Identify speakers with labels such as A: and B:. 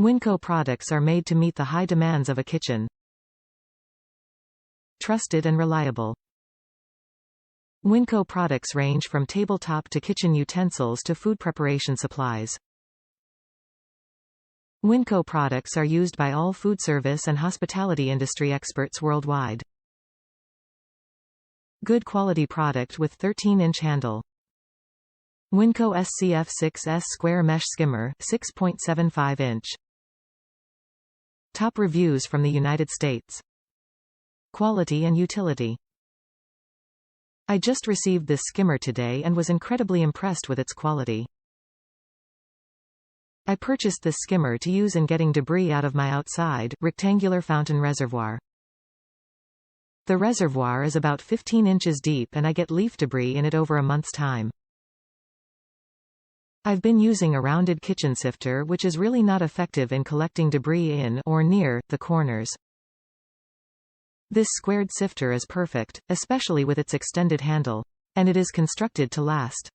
A: Winco products are made to meet the high demands of a kitchen. Trusted and reliable. Winco products range from tabletop to kitchen utensils to food preparation supplies. Winco products are used by all food service and hospitality industry experts worldwide. Good quality product with 13-inch handle. Winco SCF6S Square Mesh Skimmer, 6.75 inch. Top reviews from the United States. Quality and utility. I just received this skimmer today and was incredibly impressed with its quality. I purchased this skimmer to use in getting debris out of my outside, rectangular fountain reservoir. The reservoir is about 15 inches deep and I get leaf debris in it over a month's time. I've been using a rounded kitchen sifter which is really not effective in collecting debris in or near the corners. This squared sifter is perfect, especially with its extended handle. And it is constructed to last.